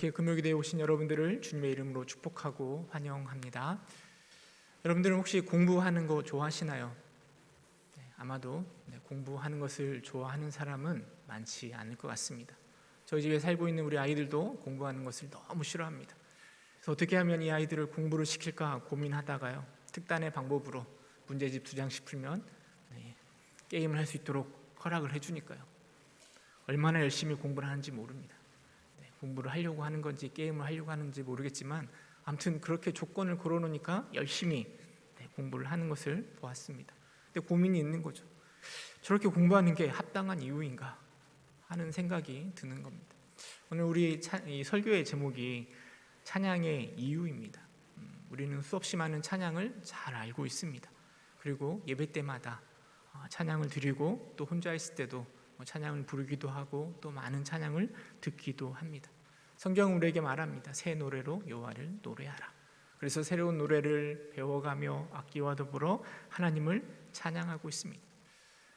이렇게 금요일에 오신 여러분들을 주님의 이름으로 축복하고 환영합니다. 여러분들은 혹시 공부하는 거 좋아하시나요? 아마도 공부하는 것을 좋아하는 사람은 많지 않을 것 같습니다. 저희 집에 살고 있는 우리 아이들도 공부하는 것을 너무 싫어합니다. 그래서 어떻게 하면 이 아이들을 공부를 시킬까 고민하다가요, 특단의 방법으로 문제집 2장씩 풀면 게임을 할 수 있도록 허락을 해주니까요, 얼마나 열심히 공부를 하는지 모릅니다. 공부를 하려고 하는 건지 게임을 하려고 하는지 모르겠지만 아무튼 그렇게 조건을 걸어놓으니까 열심히 공부를 하는 것을 보았습니다. 근데 고민이 있는 거죠. 저렇게 공부하는 게 합당한 이유인가 하는 생각이 드는 겁니다. 오늘 우리 이 설교의 제목이 찬양의 이유입니다. 우리는 수없이 많은 찬양을 잘 알고 있습니다. 그리고 예배 때마다 찬양을 드리고 또 혼자 있을 때도 찬양을 부르기도 하고 또 많은 찬양을 듣기도 합니다. 성경은 우리에게 말합니다. 새 노래로 여호와를 노래하라. 그래서 새로운 노래를 배워가며 악기와 더불어 하나님을 찬양하고 있습니다.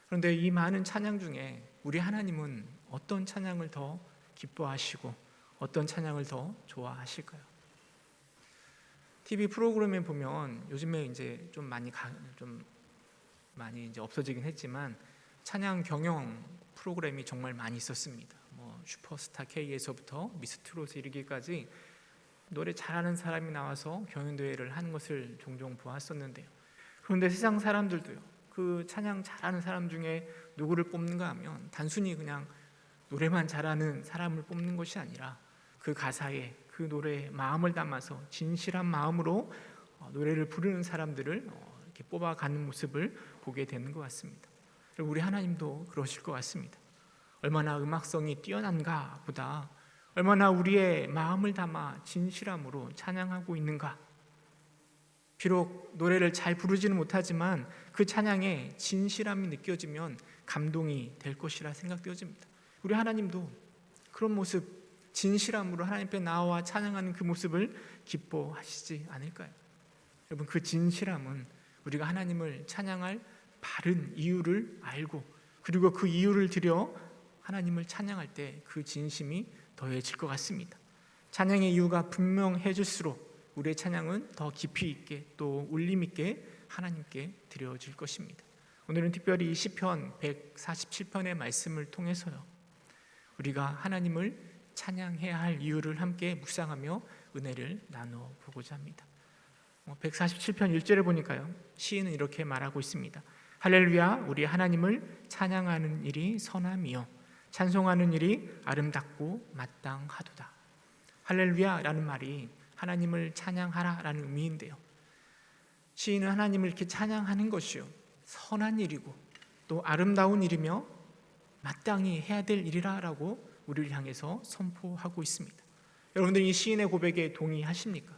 그런데 이 많은 찬양 중에 우리 하나님은 어떤 찬양을 더 기뻐하시고 어떤 찬양을 더 좋아하실까요? TV 프로그램에 보면 요즘에 이제 좀 많이 이제 없어지긴 했지만 찬양 경영 프로그램이 정말 많이 있었습니다. 슈퍼스타 K에서부터 미스트롯에 이르기까지 노래 잘하는 사람이 나와서 경연대회를 하는 것을 종종 보았었는데요. 그런데 세상 사람들도요, 그 찬양 잘하는 사람 중에 누구를 뽑는가 하면 단순히 그냥 노래만 잘하는 사람을 뽑는 것이 아니라 그 가사에 그 노래에 마음을 담아서 진실한 마음으로 노래를 부르는 사람들을 이렇게 뽑아가는 모습을 보게 되는 것 같습니다. 우리 하나님도 그러실 것 같습니다. 얼마나 음악성이 뛰어난가 보다 얼마나 우리의 마음을 담아 진실함으로 찬양하고 있는가. 비록 노래를 잘 부르지는 못하지만 그 찬양에 진실함이 느껴지면 감동이 될 것이라 생각되어집니다. 우리 하나님도 그런 모습, 진실함으로 하나님 앞에 나와 찬양하는 그 모습을 기뻐하시지 않을까요? 여러분, 그 진실함은 우리가 하나님을 찬양할 바른 이유를 알고 그리고 그 이유를 들여 하나님을 찬양할 때 그 진심이 더해질 것 같습니다. 찬양의 이유가 분명해질수록 우리의 찬양은 더 깊이 있게 또 울림 있게 하나님께 드려질 것입니다. 오늘은 특별히 이 시편 147편의 말씀을 통해서요, 우리가 하나님을 찬양해야 할 이유를 함께 묵상하며 은혜를 나눠보고자 합니다. 147편 1절에 보니까요, 시인은 이렇게 말하고 있습니다. 할렐루야, 우리 하나님을 찬양하는 일이 선함이요 찬송하는 일이 아름답고 마땅하도다. 할렐루야라는 말이 하나님을 찬양하라라는 의미인데요, 시인은 하나님을 이렇게 찬양하는 것이요 선한 일이고 또 아름다운 일이며 마땅히 해야 될 일이라고 우리를 향해서 선포하고 있습니다. 여러분들 이 시인의 고백에 동의하십니까?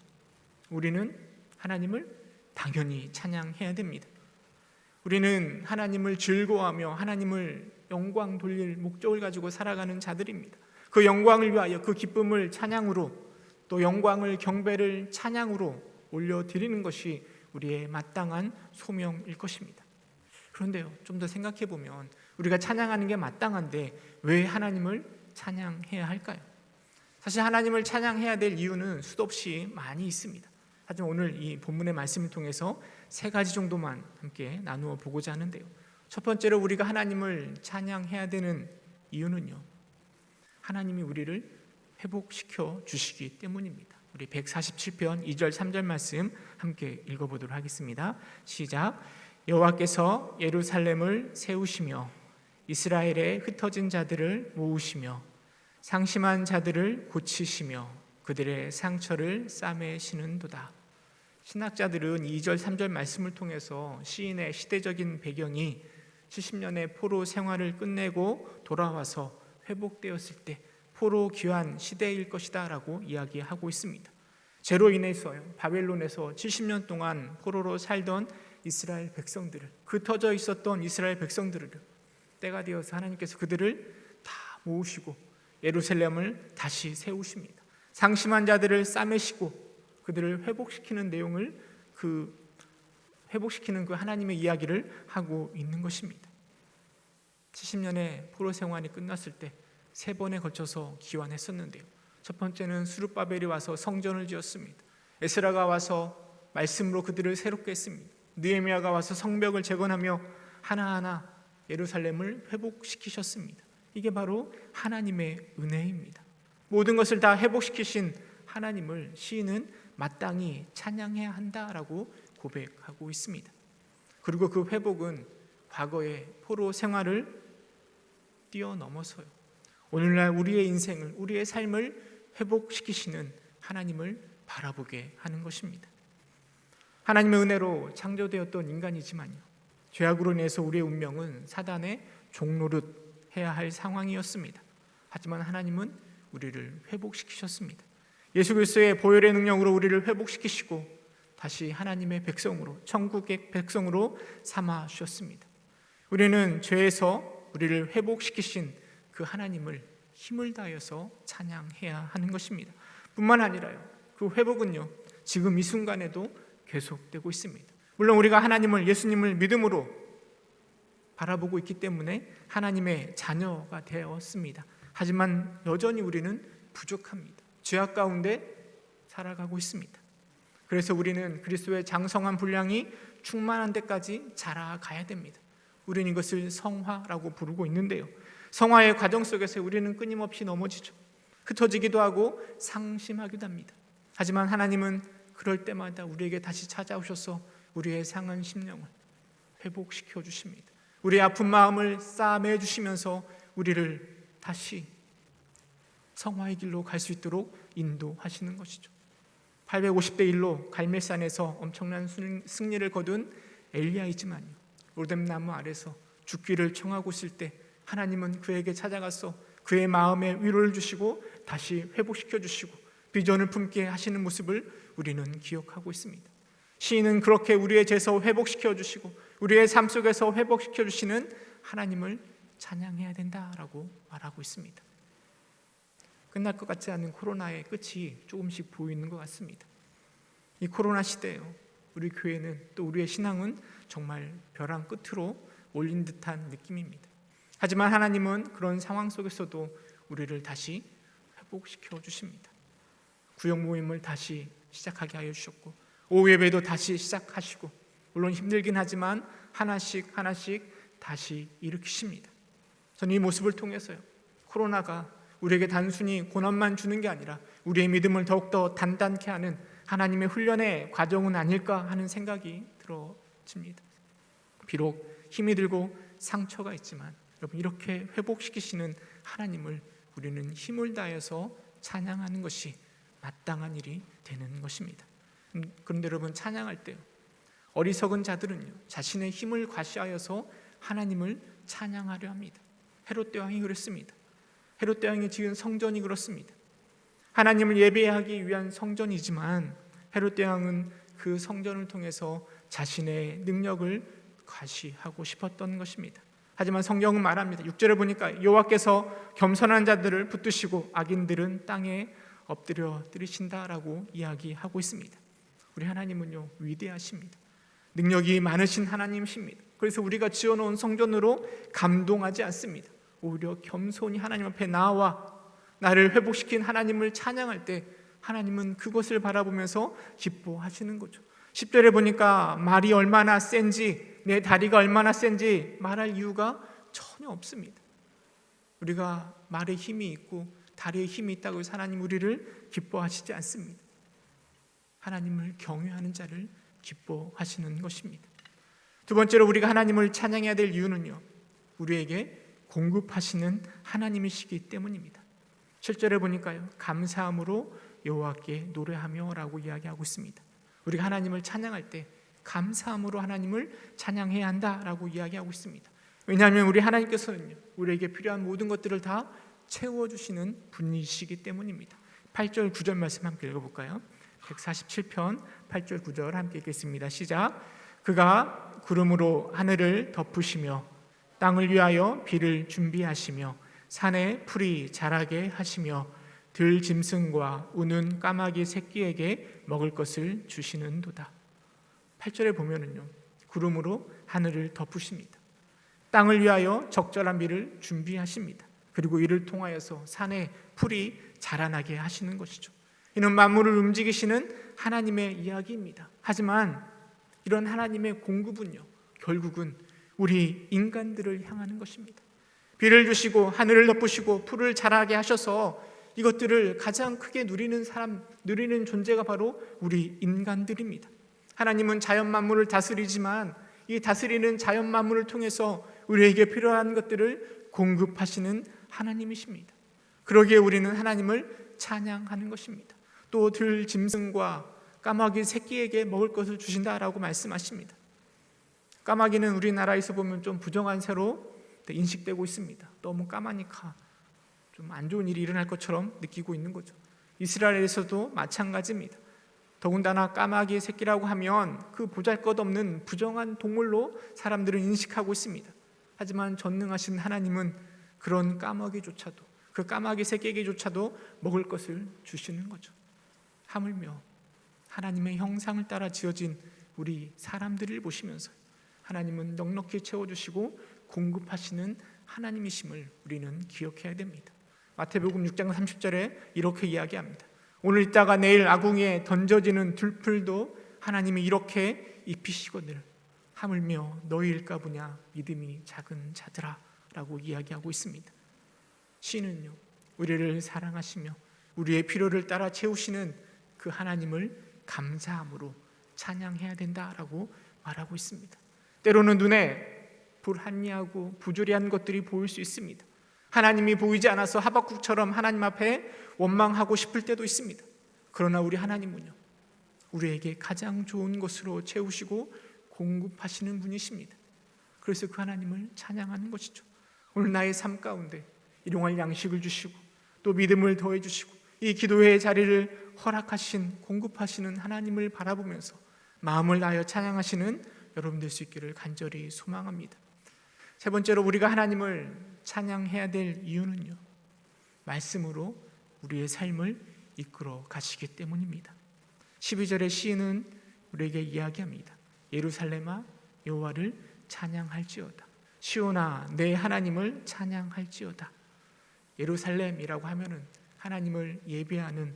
우리는 하나님을 당연히 찬양해야 됩니다. 우리는 하나님을 즐거워하며 하나님을 영광 돌릴 목적을 가지고 살아가는 자들입니다. 그 영광을 위하여 그 기쁨을 찬양으로 또 영광을 경배를 찬양으로 올려드리는 것이 우리의 마땅한 소명일 것입니다. 그런데요, 좀 더 생각해 보면 우리가 찬양하는 게 마땅한데 왜 하나님을 찬양해야 할까요? 사실 하나님을 찬양해야 될 이유는 수도 없이 많이 있습니다. 하지만 오늘 이 본문의 말씀을 통해서 3가지 정도만 함께 나누어 보고자 하는데요, 첫 번째로 우리가 하나님을 찬양해야 되는 이유는요, 하나님이 우리를 회복시켜 주시기 때문입니다. 우리 147편 2절 3절 말씀 함께 읽어보도록 하겠습니다. 시작. 여호와께서 예루살렘을 세우시며 이스라엘의 흩어진 자들을 모으시며 상심한 자들을 고치시며 그들의 상처를 싸매시는도다. 신학자들은 2절 3절 말씀을 통해서 시인의 시대적인 배경이 70년의 포로 생활을 끝내고 돌아와서 회복되었을 때 포로 귀환 시대일 것이다 라고 이야기하고 있습니다. 죄로 인해서 바벨론에서 70년 동안 포로로 살던 이스라엘 백성들을, 흩어져 있었던 이스라엘 백성들을 때가 되어서 하나님께서 그들을 다 모으시고 예루살렘을 다시 세우십니다. 상심한 자들을 싸매시고 그들을 회복시키는 내용을 회복시키는 그 하나님의 이야기를 하고 있는 것입니다. 70년의 포로 생활이 끝났을 때 3번에 걸쳐서 귀환했었는데요, 첫 번째는 스룹바벨이 와서 성전을 지었습니다. 에스라가 와서 말씀으로 그들을 새롭게 했습니다. 느헤미야가 와서 성벽을 재건하며 하나하나 예루살렘을 회복시키셨습니다. 이게 바로 하나님의 은혜입니다. 모든 것을 다 회복시키신 하나님을 시인은 마땅히 찬양해야 한다라고 고백하고 있습니다. 그리고 그 회복은 과거의 포로 생활을 뛰어넘어서요, 오늘날 우리의 인생을, 우리의 삶을 회복시키시는 하나님을 바라보게 하는 것입니다. 하나님의 은혜로 창조되었던 인간이지만요, 죄악으로 인해서 우리의 운명은 사단의 종노릇 해야 할 상황이었습니다. 하지만 하나님은 우리를 회복시키셨습니다. 예수 그리스도의 보혈의 능력으로 우리를 회복시키시고 다시 하나님의 백성으로, 천국의 백성으로 삼아 주셨습니다. 우리는 죄에서 우리를 회복시키신 그 하나님을 힘을 다해서 찬양해야 하는 것입니다. 뿐만 아니라요, 그 회복은요, 지금 이 순간에도 계속되고 있습니다. 물론 우리가 하나님을, 예수님을 믿음으로 바라보고 있기 때문에 하나님의 자녀가 되었습니다. 하지만 여전히 우리는 부족합니다. 죄악 가운데 살아가고 있습니다. 그래서 우리는 그리스도의 장성한 분량이 충만한 데까지 자라가야 됩니다. 우리는 이것을 성화라고 부르고 있는데요, 성화의 과정 속에서 우리는 끊임없이 넘어지죠. 흩어지기도 하고 상심하기도 합니다. 하지만 하나님은 그럴 때마다 우리에게 다시 찾아오셔서 우리의 상한 심령을 회복시켜 주십니다. 우리의 아픈 마음을 싸매 주시면서 우리를 다시 성화의 길로 갈 수 있도록 인도하시는 것이죠. 850대 1로 갈멜산에서 엄청난 승리를 거둔 엘리야이지만요, 로뎀나무 아래서 죽기를 청하고 있을 때 하나님은 그에게 찾아가서 그의 마음에 위로를 주시고 다시 회복시켜 주시고 비전을 품게 하시는 모습을 우리는 기억하고 있습니다. 시인은 그렇게 우리의 죄서 회복시켜 주시고 우리의 삶 속에서 회복시켜 주시는 하나님을 찬양해야 된다라고 말하고 있습니다. 끝날 것 같지 않은 코로나의 끝이 조금씩 보이는 것 같습니다. 이 코로나 시대에요, 우리 교회는, 또 우리의 신앙은 정말 벼랑 끝으로 올린 듯한 느낌입니다. 하지만 하나님은 그런 상황 속에서도 우리를 다시 회복시켜 주십니다. 구역 모임을 다시 시작하게 하여 주셨고 오후 예배도 다시 시작하시고, 물론 힘들긴 하지만 하나씩 다시 일으키십니다. 저는 이 모습을 통해서요, 코로나가 우리에게 단순히 고난만 주는 게 아니라 우리의 믿음을 더욱더 단단케 하는 하나님의 훈련의 과정은 아닐까 하는 생각이 들어집니다. 비록 힘이 들고 상처가 있지만 여러분, 이렇게 회복시키시는 하나님을 우리는 힘을 다해서 찬양하는 것이 마땅한 일이 되는 것입니다. 그런데 여러분, 찬양할 때요, 어리석은 자들은요, 자신의 힘을 과시하여서 하나님을 찬양하려 합니다. 헤롯 왕이 그랬습니다. 헤롯 왕이 지은 성전이 그렇습니다. 하나님을 예배하기 위한 성전이지만 헤롯 왕은 그 성전을 통해서 자신의 능력을 과시하고 싶었던 것입니다. 하지만 성경은 말합니다. 6절에 보니까 여호와께서 겸손한 자들을 붙드시고 악인들은 땅에 엎드려 들으신다라고 이야기하고 있습니다. 우리 하나님은요, 위대하십니다. 능력이 많으신 하나님이십니다. 그래서 우리가 지어놓은 성전으로 감동하지 않습니다. 오히려 겸손히 하나님 앞에 나와 나를 회복시킨 하나님을 찬양할 때 하나님은 그것을 바라보면서 기뻐하시는 거죠. 10절에 보니까 말이 얼마나 센지, 내 다리가 얼마나 센지 말할 이유가 전혀 없습니다. 우리가 말에 힘이 있고 다리에 힘이 있다고 해서 하나님 우리를 기뻐하시지 않습니다. 하나님을 경외하는 자를 기뻐하시는 것입니다. 두 번째로 우리가 하나님을 찬양해야 될 이유는요, 우리에게 공급하시는 하나님이시기 때문입니다. 7절에 보니까요, 감사함으로 여호와께 노래하며 라고 이야기하고 있습니다. 우리가 하나님을 찬양할 때 감사함으로 하나님을 찬양해야 한다라고 이야기하고 있습니다. 왜냐하면 우리 하나님께서는요, 우리에게 필요한 모든 것들을 다 채워주시는 분이시기 때문입니다. 8절 9절 말씀 함께 읽어볼까요? 147편 8절 9절 함께 읽겠습니다. 시작. 그가 구름으로 하늘을 덮으시며 땅을 위하여 비를 준비하시며 산에 풀이 자라게 하시며 들 짐승과 우는 까마귀 새끼에게 먹을 것을 주시는도다. 8절에 보면은요, 구름으로 하늘을 덮으십니다. 땅을 위하여 적절한 비를 준비하십니다. 그리고 이를 통하여서 산에 풀이 자라나게 하시는 것이죠. 이는 만물을 움직이시는 하나님의 이야기입니다. 하지만 이런 하나님의 공급은요, 결국은 우리 인간들을 향하는 것입니다. 비를 주시고 하늘을 덮으시고 풀을 자라게 하셔서 이것들을 가장 크게 누리는 존재가 바로 우리 인간들입니다. 하나님은 자연 만물을 다스리지만 이 다스리는 자연 만물을 통해서 우리에게 필요한 것들을 공급하시는 하나님이십니다. 그러기에 우리는 하나님을 찬양하는 것입니다. 또 들 짐승과 까마귀 새끼에게 먹을 것을 주신다라고 말씀하십니다. 까마귀는 우리나라에서 보면 좀 부정한 새로 인식되고 있습니다. 너무 까마니까 좀 안 좋은 일이 일어날 것처럼 느끼고 있는 거죠. 이스라엘에서도 마찬가지입니다. 더군다나 까마귀의 새끼라고 하면 그 보잘것없는 부정한 동물로 사람들은 인식하고 있습니다. 하지만 전능하신 하나님은 그런 까마귀조차도, 그 까마귀 새끼에게조차도 먹을 것을 주시는 거죠. 하물며 하나님의 형상을 따라 지어진 우리 사람들을 보시면서 하나님은 넉넉히 채워주시고 공급하시는 하나님이심을 우리는 기억해야 됩니다. 마태복음 6장 30절에 이렇게 이야기합니다. 오늘 있다가 내일 아궁이에 던져지는 들풀도 하나님이 이렇게 입히시거늘 하물며 너희일까 보냐 믿음이 작은 자들아 라고 이야기하고 있습니다. 시는요, 우리를 사랑하시며 우리의 필요를 따라 채우시는 그 하나님을 감사함으로 찬양해야 된다라고 말하고 있습니다. 때로는 눈에 불합리하고 부조리한 것들이 보일 수 있습니다. 하나님이 보이지 않아서 하박국처럼 하나님 앞에 원망하고 싶을 때도 있습니다. 그러나 우리 하나님은요, 우리에게 가장 좋은 것으로 채우시고 공급하시는 분이십니다. 그래서 그 하나님을 찬양하는 것이죠. 오늘 나의 삶 가운데 일용할 양식을 주시고 또 믿음을 더해 주시고 이 기도의 자리를 허락하신 공급하시는 하나님을 바라보면서 마음을 다하여 찬양하시는 여러분 될 수 있기를 간절히 소망합니다. 세 번째로 우리가 하나님을 찬양해야 될 이유는요, 말씀으로 우리의 삶을 이끌어 가시기 때문입니다. 12절의 시인은 우리에게 이야기합니다. 예루살렘아 여호와를 찬양할지어다. 시온아 내 하나님을 찬양할지어다. 예루살렘이라고 하면은 하나님을 예배하는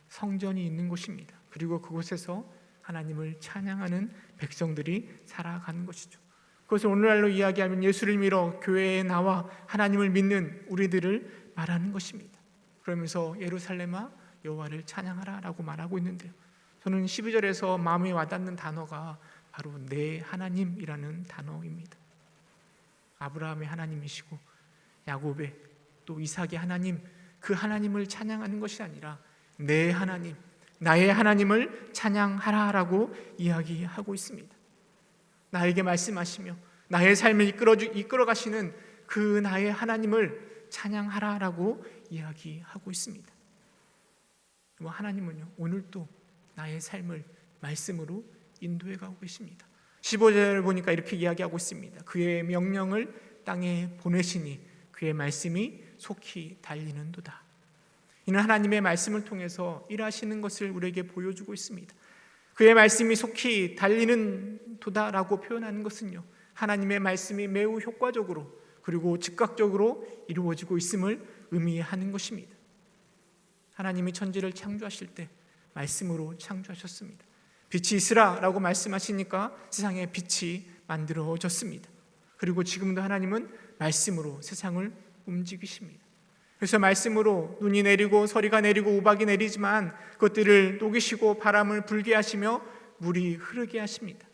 성전이 있는 곳입니다. 그리고 그곳에서 하나님을 찬양하는 백성들이 살아가는 것이죠. 그것을 오늘날로 이야기하면 예수를 믿어 교회에 나와 하나님을 믿는 우리들을 말하는 것입니다. 그러면서 예루살렘아 여호와를 찬양하라 라고 말하고 있는데요, 저는 12절에서 마음에 와닿는 단어가 바로 내 하나님이라는 단어입니다. 아브라함의 하나님이시고 야곱의 또 이삭의 하나님, 그 하나님을 찬양하는 것이 아니라 내 하나님, 나의 하나님을 찬양하라라고 이야기하고 있습니다. 나에게 말씀하시며 나의 삶을 이끌어 가시는 그 나의 하나님을 찬양하라라고 이야기하고 있습니다. 하나님은요, 오늘도 나의 삶을 말씀으로 인도해 가고 계십니다. 15절을 보니까 이렇게 이야기하고 있습니다. 그의 명령을 땅에 보내시니 그의 말씀이 속히 달리는도다. 이는 하나님의 말씀을 통해서 일하시는 것을 우리에게 보여주고 있습니다. 그의 말씀이 속히 달리는 도다라고 표현하는 것은요, 하나님의 말씀이 매우 효과적으로 그리고 즉각적으로 이루어지고 있음을 의미하는 것입니다. 하나님이 천지를 창조하실 때 말씀으로 창조하셨습니다. 빛이 있으라라고 말씀하시니까 세상에 빛이 만들어졌습니다. 그리고 지금도 하나님은 말씀으로 세상을 움직이십니다. 그래서 말씀으로 눈이 내리고 서리가 내리고 우박이 내리지만 그것들을 녹이시고 바람을 불게 하시며 물이 흐르게 하십니다.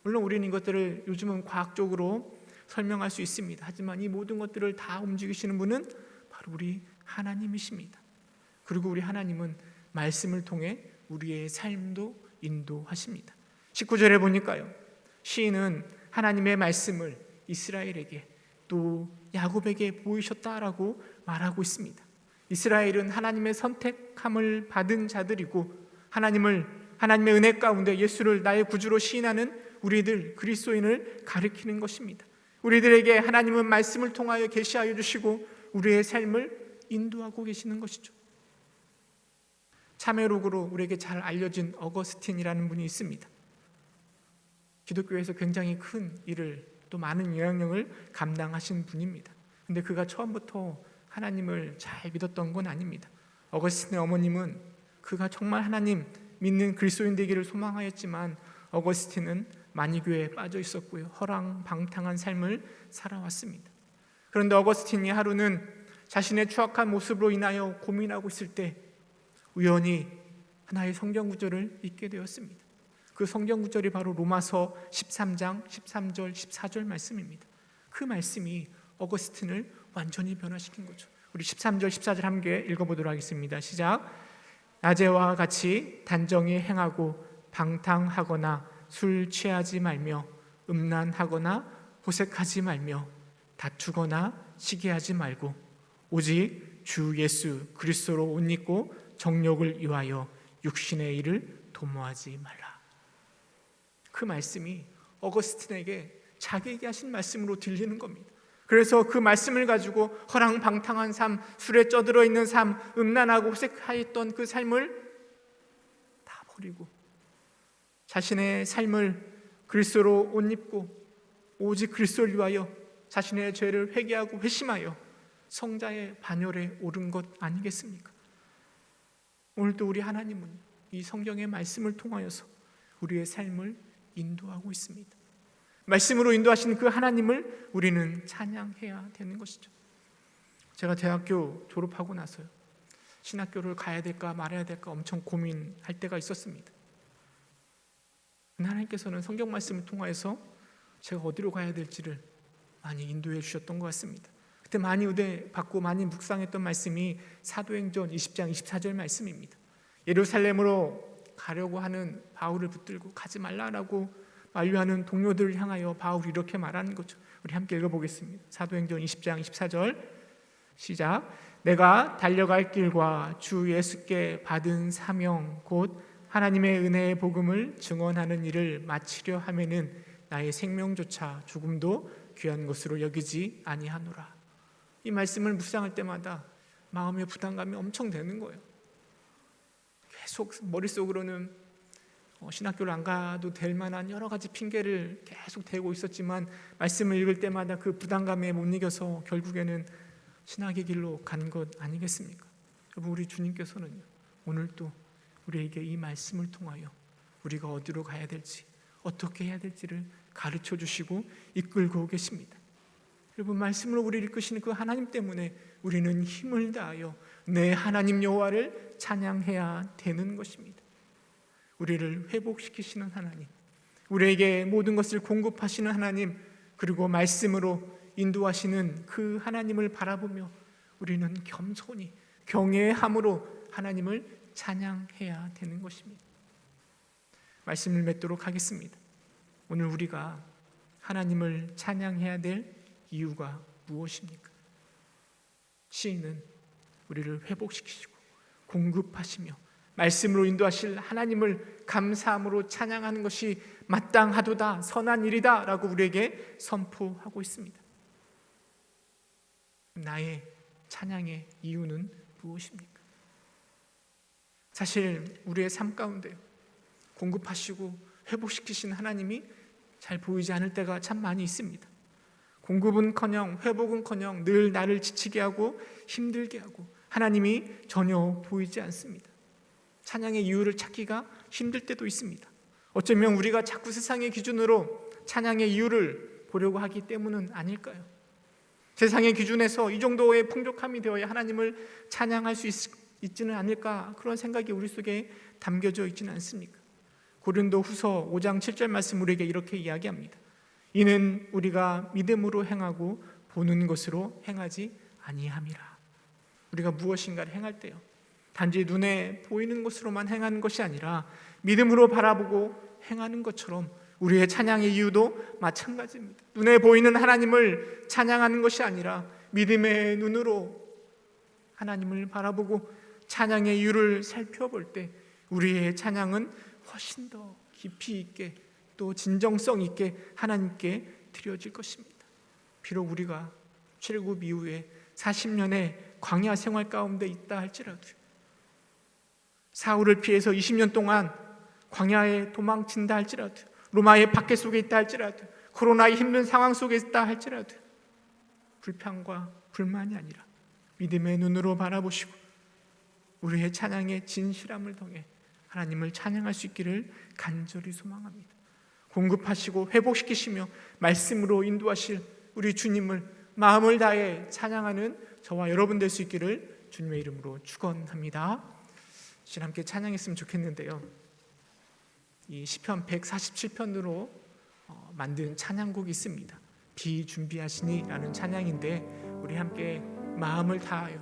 물론 우리는 이것들을 요즘은 과학적으로 설명할 수 있습니다. 하지만 이 모든 것들을 다 움직이시는 분은 바로 우리 하나님이십니다. 그리고 우리 하나님은 말씀을 통해 우리의 삶도 인도하십니다. 19절에 보니까요, 시인은 하나님의 말씀을 이스라엘에게 또 야곱에게 보이셨다라고 말하고 있습니다. 이스라엘은 하나님의 선택함을 받은 자들이고 하나님의 은혜 가운데 예수를 나의 구주로 시인하는 우리들 그리스도인을 가리키는 것입니다. 우리들에게 하나님은 말씀을 통하여 계시하여 주시고 우리의 삶을 인도하고 계시는 것이죠. 참회록으로 우리에게 잘 알려진 어거스틴이라는 분이 있습니다. 기독교에서 굉장히 큰 일을 또 많은 영향력을 감당하신 분입니다. 근데 그가 처음부터 하나님을 잘 믿었던 건 아닙니다. 어거스틴의 어머님은 그가 정말 하나님 믿는 그리스도인 되기를 소망하였지만 어거스틴은 만이교에 빠져 있었고요, 허랑방탕한 삶을 살아왔습니다. 그런데 어거스틴이 하루는 자신의 추악한 모습으로 인하여 고민하고 있을 때 우연히 하나의 성경 구절을 읽게 되었습니다. 그 성경 구절이 바로 로마서 13장 13절 14절 말씀입니다. 그 말씀이 어거스틴을 완전히 변화시킨 거죠. 우리 13절 14절 함께 읽어보도록 하겠습니다. 시작. 낮에와 같이 단정히 행하고 방탕하거나 술 취하지 말며 음란하거나 호색하지 말며 다투거나 시기하지 말고 오직 주 예수 그리스도로 옷 입고 정욕을 위하여 육신의 일을 도모하지 말라. 그 말씀이 어거스틴에게 자기에게 하신 말씀으로 들리는 겁니다. 그래서 그 말씀을 가지고 허랑방탕한 삶, 술에 쩌들어 있는 삶, 음란하고 호색하였던 그 삶을 다 버리고 자신의 삶을 그리스도로 옷 입고 오직 그리스도를 위하여 자신의 죄를 회개하고 회심하여 성자의 반열에 오른 것 아니겠습니까? 오늘도 우리 하나님은 이 성경의 말씀을 통하여서 우리의 삶을 인도하고 있습니다. 말씀으로 인도하신 그 하나님을 우리는 찬양해야 되는 것이죠. 제가 대학교 졸업하고 나서요, 신학교를 가야 될까 말아야 될까 엄청 고민할 때가 있었습니다. 하나님께서는 성경 말씀을 통하여서 제가 어디로 가야 될지를 많이 인도해 주셨던 것 같습니다. 그때 많이 은혜 받고 많이 묵상했던 말씀이 사도행전 20장 24절 말씀입니다. 예루살렘으로 가려고 하는 바울을 붙들고 가지 말라라고 만류하는 동료들을 향하여 바울이 이렇게 말하는 거죠. 우리 함께 읽어보겠습니다. 사도행전 20장 24절 시작. 내가 달려갈 길과 주 예수께 받은 사명 곧 하나님의 은혜의 복음을 증언하는 일을 마치려 하면은 나의 생명조차 죽음도 귀한 것으로 여기지 아니하노라. 이 말씀을 묵상할 때마다 마음의 부담감이 엄청 되는 거예요. 계속 머릿속으로는 신학교를 안 가도 될 만한 여러 가지 핑계를 계속 대고 있었지만 말씀을 읽을 때마다 그 부담감에 못 이겨서 결국에는 신학의 길로 간 것 아니겠습니까? 여러분, 우리 주님께서는 오늘도 우리에게 이 말씀을 통하여 우리가 어디로 가야 될지 어떻게 해야 될지를 가르쳐 주시고 이끌고 계십니다. 여러분, 말씀으로 우리를 이끄시는 그 하나님 때문에 우리는 힘을 다하여 내 하나님 여호와를 찬양해야 되는 것입니다. 우리를 회복시키시는 하나님, 우리에게 모든 것을 공급하시는 하나님, 그리고 말씀으로 인도하시는 그 하나님을 바라보며 우리는 겸손히 경외함으로 하나님을 찬양해야 되는 것입니다. 말씀을 맺도록 하겠습니다. 오늘 우리가 하나님을 찬양해야 될 이유가 무엇입니까? 시인은 우리를 회복시키시고 공급하시며 말씀으로 인도하실 하나님을 감사함으로 찬양하는 것이 마땅하도다, 선한 일이다 라고 우리에게 선포하고 있습니다. 나의 찬양의 이유는 무엇입니까? 사실 우리의 삶 가운데 공급하시고 회복시키신 하나님이 잘 보이지 않을 때가 참 많이 있습니다. 공급은커녕 회복은커녕 늘 나를 지치게 하고 힘들게 하고 하나님이 전혀 보이지 않습니다. 찬양의 이유를 찾기가 힘들 때도 있습니다. 어쩌면 우리가 자꾸 세상의 기준으로 찬양의 이유를 보려고 하기 때문은 아닐까요? 세상의 기준에서 이 정도의 풍족함이 되어야 하나님을 찬양할 수 있지는 않을까, 그런 생각이 우리 속에 담겨져 있지는 않습니까? 고린도후서 5장 7절 말씀 우리에게 이렇게 이야기합니다. 이는 우리가 믿음으로 행하고 보는 것으로 행하지 아니함이라. 우리가 무엇인가를 행할 때요, 단지 눈에 보이는 것으로만 행하는 것이 아니라 믿음으로 바라보고 행하는 것처럼 우리의 찬양의 이유도 마찬가지입니다. 눈에 보이는 하나님을 찬양하는 것이 아니라 믿음의 눈으로 하나님을 바라보고 찬양의 이유를 살펴볼 때 우리의 찬양은 훨씬 더 깊이 있게 또 진정성 있게 하나님께 드려질 것입니다. 비록 우리가 출애굽 이후에 40년의 광야 생활 가운데 있다 할지라도, 사울을 피해서 20년 동안 광야에 도망친다 할지라도, 로마의 박해 속에 있다 할지라도, 코로나의 힘든 상황 속에 있다 할지라도 불평과 불만이 아니라 믿음의 눈으로 바라보시고 우리의 찬양의 진실함을 통해 하나님을 찬양할 수 있기를 간절히 소망합니다. 공급하시고 회복시키시며 말씀으로 인도하실 우리 주님을 마음을 다해 찬양하는 저와 여러분 될 수 있기를 주님의 이름으로 축원합니다. 이제 함께 찬양했으면 좋겠는데요, 이 시편 147편으로 만든 찬양곡이 있습니다. 비준비하시니라는 찬양인데, 우리 함께 마음을 다하여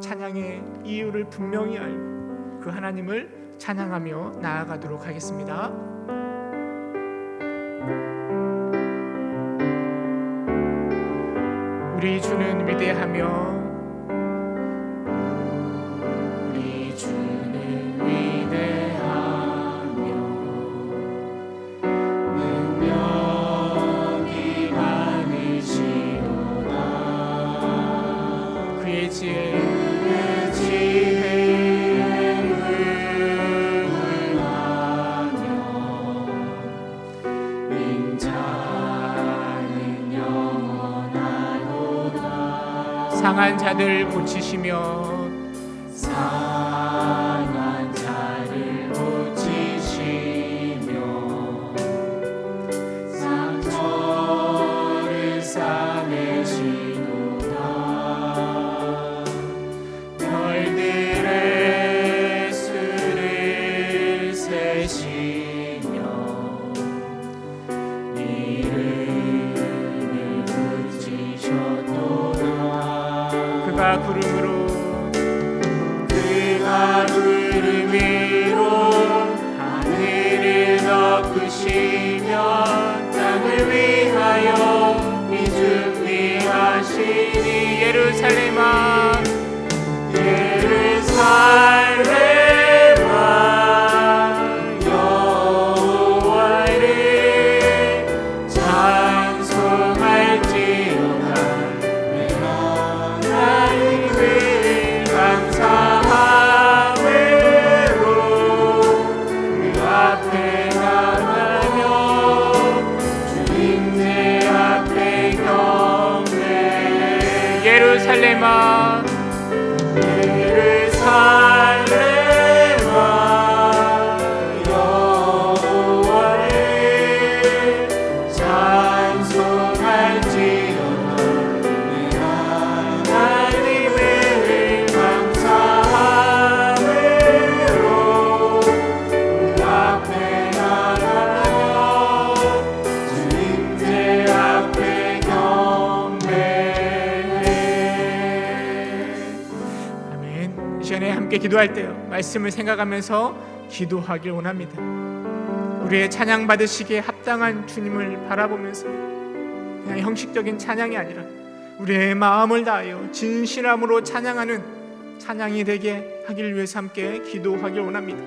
찬양의 이유를 분명히 알고 그 하나님을 찬양하며 나아가도록 하겠습니다. 우리 주는 위대하며 우리 주는 위대하며 능력이 많으시도다. 그의 지혜에 물물하며 맹자는 영원하도다. 상한 자들 고치시며 상한 자를 고치시며 상처를 싸매시도다. 별들의 수를 세시며 이름을 붙이셨도다. 그가 구름 위로 하늘을 덮으시며 땅을 위하여 준비하시니 예루살렘아 여호와를 찬송할지어다. 하나님을 감사함으로 그 앞에 나가며 주님의 앞에 경배해. 예루살렘아 여호와를 찬송할지어다. 하나님을 감사함으로 그 앞에 나가며 주님의 앞에 경배해. 아멘. 이 시간에 함께 기도할 때요, 말씀을 생각하면서 기도하길 원합니다. 우리의 찬양 받으시기에 합당한 주님을 바라보면서 그냥 형식적인 찬양이 아니라 우리의 마음을 다하여 진실함으로 찬양하는 찬양이 되게 하길 위해서 함께 기도하길 원합니다.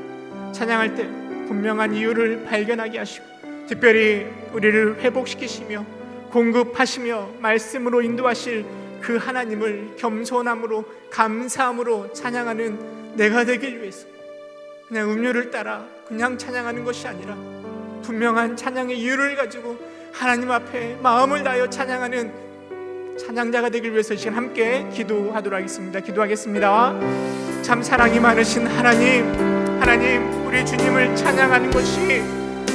찬양할 때 분명한 이유를 발견하게 하시고 특별히 우리를 회복시키시며 공급하시며 말씀으로 인도하실 그 하나님을 겸손함으로 감사함으로 찬양하는 내가 되길 위해서 그냥 음료를 따라 그냥 찬양하는 것이 아니라 분명한 찬양의 이유를 가지고 하나님 앞에 마음을 다하여 찬양하는 찬양자가 되길 위해서 이 시간 함께 기도하도록 하겠습니다. 기도하겠습니다. 참 사랑이 많으신 하나님, 우리 주님을 찬양하는 것이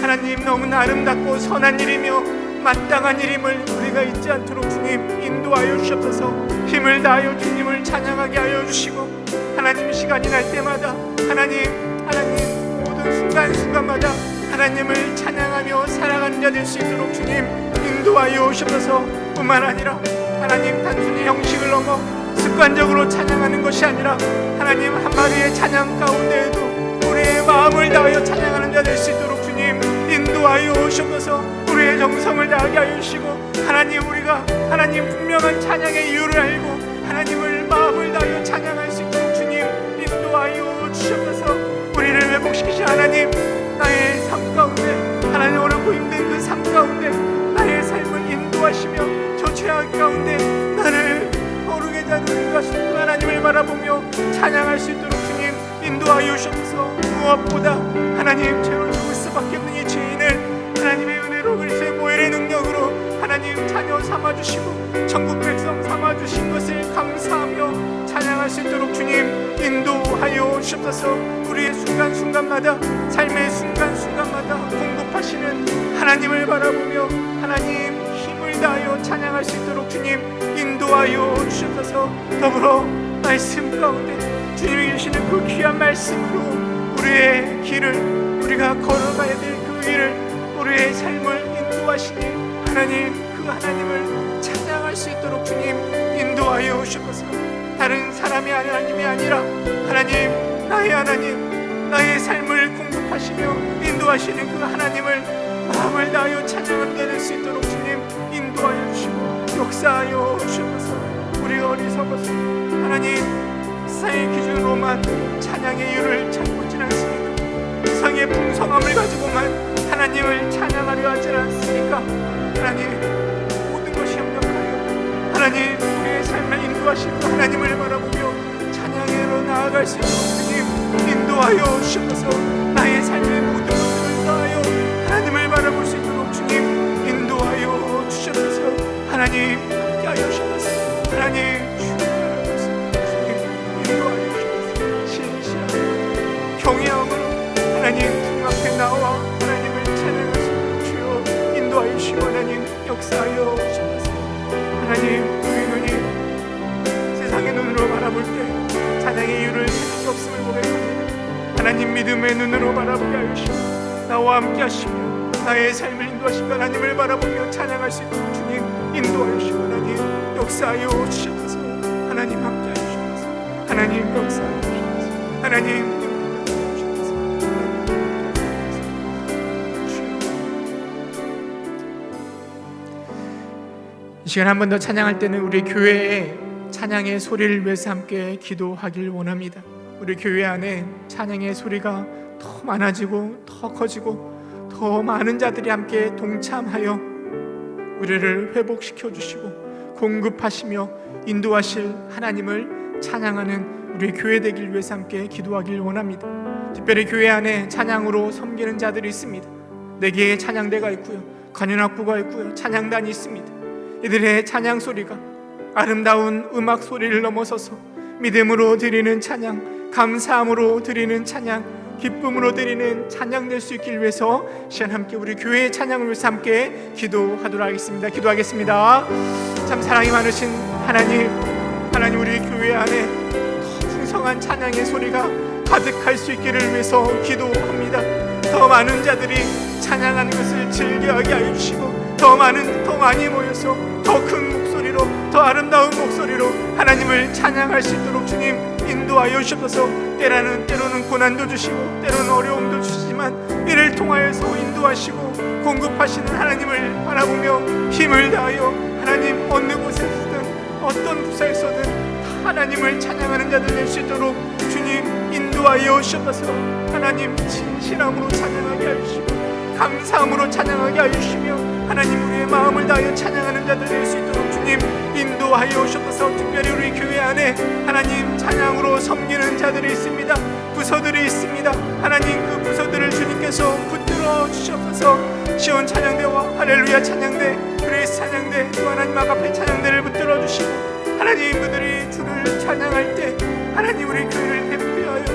하나님 너무나 아름답고 선한 일이며 마땅한 일임을 우리가 잊지 않도록 주님 인도하여 주시옵소서. 힘을 다하여 주님을 찬양하게 하여 주시고 하나님 시간이 날 때마다 하나님 모든 순간순간마다 하나님을 찬양하며 살아가는 자 될 수 있도록 주님 인도하여 주시옵소서. 뿐만 아니라 하나님 단순히 형식을 넘어 습관적으로 찬양하는 것이 아니라 하나님 한마디의 찬양 가운데에도 우리의 마음을 다하여 찬양하는 자 될 수 있도록 주님 인도하여 주시옵소서. 우리의 정성을 다하게 하여 주시고 하나님 우리가 하나님 분명한 찬양의 이유를 알고 하나님을 마음을 다하여 찬양할 수 있도록 주님 인도하여 주시옵소서. 우리를 회복시키신 하나님, 나의 삶 가운데 하나님 어렵고 힘든 그 삶 가운데 나의 삶을 인도하시며 저 죄악 가운데 나를 거룩의 자로 인도하시는 하나님을 바라보며 찬양할 수 있도록 주님 인도하여 주셔서 무엇보다 하나님 죄로 죽을 수밖에 없는 이 죄인을 하나님의 은혜로 그리스도의 보혈의 능력으로 하나님 하나님 자녀 삼아주시고 천국 백성 삼아주신 것을 감사하며 찬양할 수 있도록 주님 인도하여 주옵소서. 우리의 순간순간마다 삶의 순간순간마다 공급하시는 하나님을 바라보며 하나님 힘을 다하여 찬양할 수 있도록 주님 인도하여 주옵소서. 더불어 말씀 가운데 주님이 주시는 그 귀한 말씀으로 우리의 길을 우리가 걸어가야 될 그 길을 우리의 삶을 인도하시니 하나님 그 하나님을 찬양할 수 있도록 주님 인도하여 주옵소서. 다른 사람이 하나님이 아니라 하나님 나의 하나님 나의 삶을 공급하시며 인도하시는 그 하나님을 마음을 다하여 찬양하는 자 될 수 있도록 주님 인도하여 주시고 역사하여 주옵소서. 우리가 어리석어서 하나님 세상의 기준으로만 찬양의 이유를 찾고 있지 않습니까? 세상의 풍성함을 가지고만 하나님을 찬양하려 하지 않습니까? 하나님 모든 것이 협력하여 하나님 우리의 삶을 인도하시고 하나님을 바라보며 찬양으로 나아갈 수 있도록 주님 인도하여 주셔서 나의 삶의 모든 것들을 다하여 하나님을 바라볼 수 있도록 주님 인도하여 주셔서 하나님 함께하여 주셔서 하나님 주님 인도하여 주셔서 신실하게 경외함으로 하나님 품 앞에 나와 하나님을 찬양하시고 주여 인도하여 주시고 하나님 역사하여 주셔서 하나님 우리 눈이 세상의 눈으로 바라볼 때 찬양의 이유를 찾을 수 없음을 고백합니다. 하나님 믿음의 눈으로 바라보게 하여 주시고 나와 함께 하시며 나의 삶을 인도하시고 하나님을 바라보며 찬양할 수 있도록 주님 인도하여 주시고 하나님 역사하여 주셔서 하나님 함께 하여 주셔서 하나님 역사하여 주셔서 하나님 이 시간 한 번 더 찬양할 때는 우리 교회에 찬양의 소리를 위해서 함께 기도하길 원합니다. 우리 교회 안에 찬양의 소리가 더 많아지고 더 커지고 더 많은 자들이 함께 동참하여 우리를 회복시켜 주시고 공급하시며 인도하실 하나님을 찬양하는 우리 교회 되길 위해서 함께 기도하길 원합니다. 특별히 교회 안에 찬양으로 섬기는 자들이 있습니다. 4개의 찬양대가 있고요, 관현악부가 있고요, 찬양단이 있습니다. 이들의 찬양 소리가 아름다운 음악 소리를 넘어서서 믿음으로 드리는 찬양, 감사함으로 드리는 찬양, 기쁨으로 드리는 찬양 될 수 있길 위해서 시간 함께 우리 교회의 찬양을 위해서 함께 기도하도록 하겠습니다. 기도하겠습니다. 참 사랑이 많으신 하나님 우리 교회 안에 더 풍성한 찬양의 소리가 가득할 수 있기를 위해서 기도합니다. 더 많은 자들이 찬양하는 것을 즐겨하게 하여 주시고 더 많이 모여서 더 큰 목소리로 더 아름다운 목소리로 하나님을 찬양할 수 있도록 주님 인도하여 주셔서 때로는 고난도 주시고 때로는 어려움도 주시지만 이를 통하여서 인도하시고 공급하시는 하나님을 바라보며 힘을 다하여 하나님 어느 곳에서든 어떤 부서에서든 다 하나님을 찬양하는 자들 될 수 있도록 주님 인도하여 주셔서 하나님 진실함으로 찬양하게 하여 주시고 감사함으로 찬양하게 하여 주시며 하나님 우리의 마음을 다하여 찬양하는 자들 될 수 있도록 주님 인도하여 주셔서 특별히 우리 교회 안에 하나님 찬양으로 섬기는 자들이 있습니다. 부서들이 있습니다. 하나님 그 부서들을 주님께서 붙들어 주셔서 시온 찬양대와 할렐루야 찬양대, 그레이스 찬양대, 또 하나님 아가페 찬양대를 붙들어 주시고 하나님 그들이 주를 찬양할 때 하나님 우리 교회를 대표하여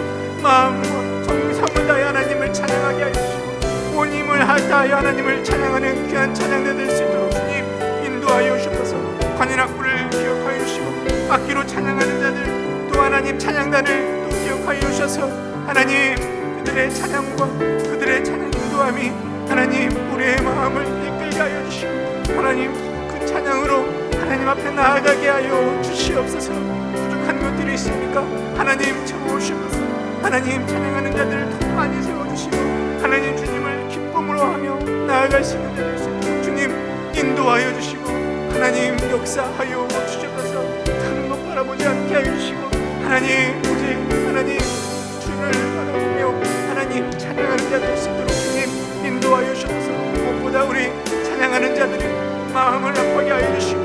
마음과 정성을 다해 하나님을 찬양하게 하여 주시고 온 힘을 다하여 하나님을 찬양하는 귀한 찬양대 될 수 있도록 주님 인도하여 주셔서 관현악부를 기억하여 주시고 악기로 찬양하는 자들 또 하나님 찬양단을 또 기억하여 주셔서 하나님 그들의 찬양과 그들의 찬양 인도함이 하나님 우리의 마음을 이끌게 하여 주시고 하나님 그 찬양으로 하나님 앞에 나아가게 하여 주시옵소서. 부족한 것들이 있습니까? 하나님 채워주시옵소서. 하나님 찬양하는 자들을 더 많이 세워주시고 하나님 주님을 기쁨으로 하며 나아갈 수 있는 자들 수 있도록 주님 인도하여 주시고 하나님 역사하여 주셔서 다른 것 바라보지 않게 하여 주시고 하나님 오직 하나님 주를 바라보며 하나님 찬양하는 자 될 수 있도록 주님 인도하여 주셔서 무엇보다 우리 찬양하는 자들이 마음을 합하게 하여 주시고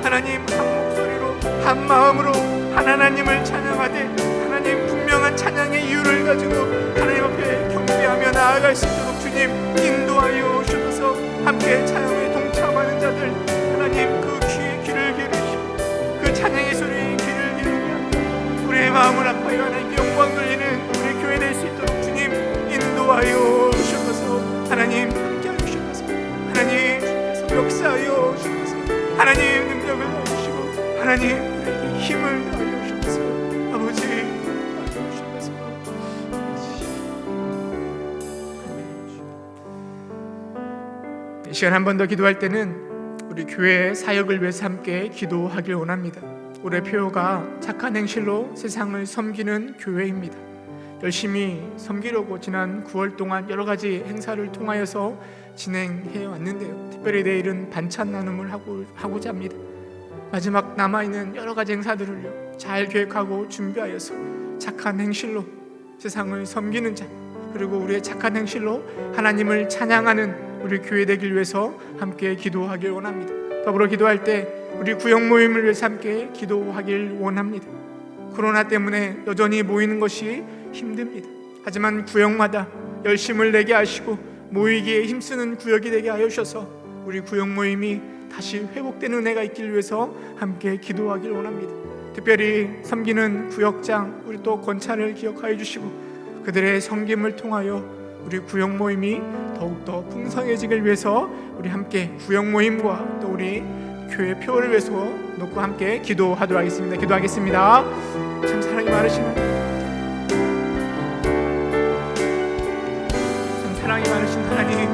하나님 한 목소리로 한 마음으로 하나님을 찬양하되 하나님 분명한 찬양의 이유를 가지고 하나님 앞에 경배하며 나아갈 수 있도록 주님 인도하여 주셔서 함께 찬양에 동참하는 자들 하나님 그 귀에 귀를 기울이시고 그 찬양의 소리에 귀를 기울이게 하고 우리의 마음을 아파요 하나님께 영광 돌리는 우리 교회 될 수 있도록 주님 인도하여 주셔서 하나님 함께하여 주셔서 하나님 주께서 역사하여 주셔서 하나님 능력을 더해주시고 하나님 우리에게 힘을 더하여 주셔서 아버지 더하여 주셔서 이 시간 한 번 더 기도할 때는 우리 교회 사역을 위해서 함께 기도하길 원합니다. 올해 표어가 착한 행실로 세상을 섬기는 교회입니다. 열심히 섬기려고 지난 9월 동안 여러 가지 행사를 통하여서 진행해 왔는데요. 특별히 내일은 반찬 나눔을 하고자 합니다. 마지막 남아있는 여러 가지 행사들을요 잘 계획하고 준비하여서 착한 행실로 세상을 섬기는 자 그리고 우리의 착한 행실로 하나님을 찬양하는 우리 교회 되길 위해서 함께 기도하길 원합니다. 더불어 기도할 때 우리 구역 모임을 위해서 함께 기도하길 원합니다. 코로나 때문에 여전히 모이는 것이 힘듭니다. 하지만 구역마다 열심을 내게 하시고 모이기에 힘쓰는 구역이 되게 하여 주셔서 우리 구역 모임이 다시 회복되는 은혜가 있길 위해서 함께 기도하길 원합니다. 특별히 섬기는 구역장 우리 또 권찬을 기억하여 주시고 그들의 섬김을 통하여 우리 구역 모임이 더욱더 풍성해지길 위해서 우리 함께 구역 모임과 또 우리 교회 표를 위해서 놓고 함께 기도하도록 하겠습니다. 기도하겠습니다. 참 사랑이 많으시는 참 사랑이 많으신 하나님